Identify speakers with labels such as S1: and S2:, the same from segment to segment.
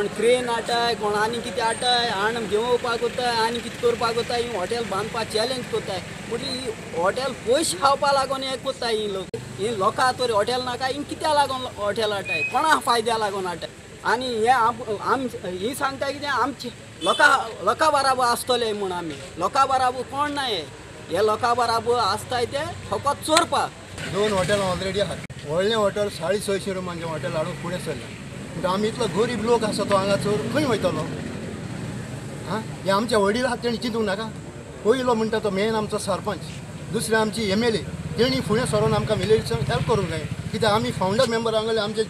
S1: कोण क्रेन हाडटाय कोण आनी कितें हाडटाय आण घेवपाक कोत्ताय आनी कितें करपाक कोत्ताय ही हॉटेल बांदपाक चॅलेंज कोत्ताय म्हटली ही हॉटेल पयशे खावपा लागून हें कोत्ताय ही लोकां तर हॉटेल नाका ही कित्या लागून हॉटेल हाडटाय कोणा फायद्या लागून हाडटाय आनी हे आम ही सांगता कितें आमचे लोकां बराबर आसतले म्हूण आमी लोकां बराबर कोण ना हे लोकां बराबर आसताय ते फकत चोरपाक
S2: 2 हॉटेलां ऑलरेडी आहात व्हडलें हॉटेल 650 रुपयांचें हॉटेल हाडून फुडें सरलें पूण आमी इतलो गरीब लोक आसा तो हांगा चोर खंय वयतलो हां हे आमच्या वडील आहात तेणी चिंतूंक नाका पयलो म्हणटा तो मेन आमचो सरपंच दुसरें आमची MLA तेणी फुडें सरोन आमकां विलेजीक हेल्प करूंक जाय कित्याक आमी फावंडर मेंबर हांगाले आमचे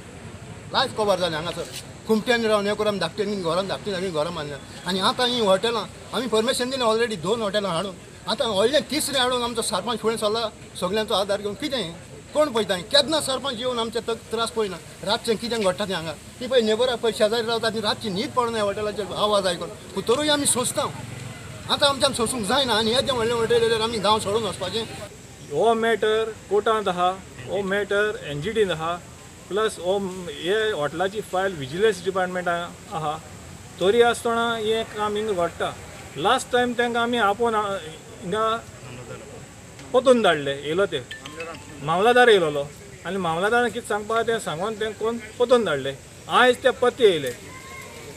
S2: लायफ कवर जालें हांगासर कुमट्यांनी रावन हें करून धाकट्यांनी घरान धाकटीं घरां बांदल्यात आनी आतां ही हॉटेलां आमी परमिशन दिलें ऑलरेडी 2 हॉटेलां हाडून आतां व्हडलें तिसरें हाडून आमचो सरपंच फुडें सरला सगळ्यांचो आदार घेवन कितें कोण पळयता केन्ना सरपंच येवन आमचे त्रास पळयना रातचें कितें घडटा तें हांगा ती पळय नेबराक पळय शेजारी रावता ती रातची न्हीद पडना हॉटेलाचे आवाज आयकून पूण तरूय आमी सोंसता आतां आमच्यान सोंसूंक जायना आनी हें जें व्हडलें हॉटेल आमी गांव सोडून वचपाचें
S3: हो मॅटर कोर्टांत आहा हो मॅटर NGTन आहा प्लस हो हे हॉटेलाची फायल विजिलन्स डिपार्टमेंटान आहा तरी आसतना हें काम हिंगा घडटा लास्ट टायम तांकां आमी आपोवन हिंगा पोतून धाडले येयलो ते मामलादार येयलोलो आनी मामलादारान कितें सांगपाक तें सांगून तें कोण पोतून धाडले आयज ते पत्ते येयले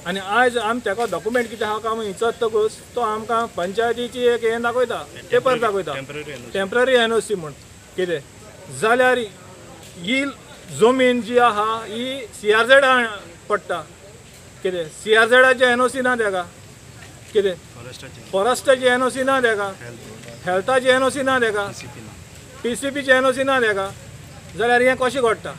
S3: आनी आयज आमी ताका डॉक्युमेंट कितें आहा काय आमी विचारतकूच तो आमकां पंचायतीची एक हें दाखयता पेपर दाखयता टेम्पररी NOC म्हूण कितें जाल्यार ही जमीन जी आहा ही CRZ पडटा कितें CRZची NOC ना तेका कितें फॉरेस्टाची NOC ना तेका हेल्थाची NOC ना तेका PCPची NOC ना तेका जाल्यार हें कशें घडटा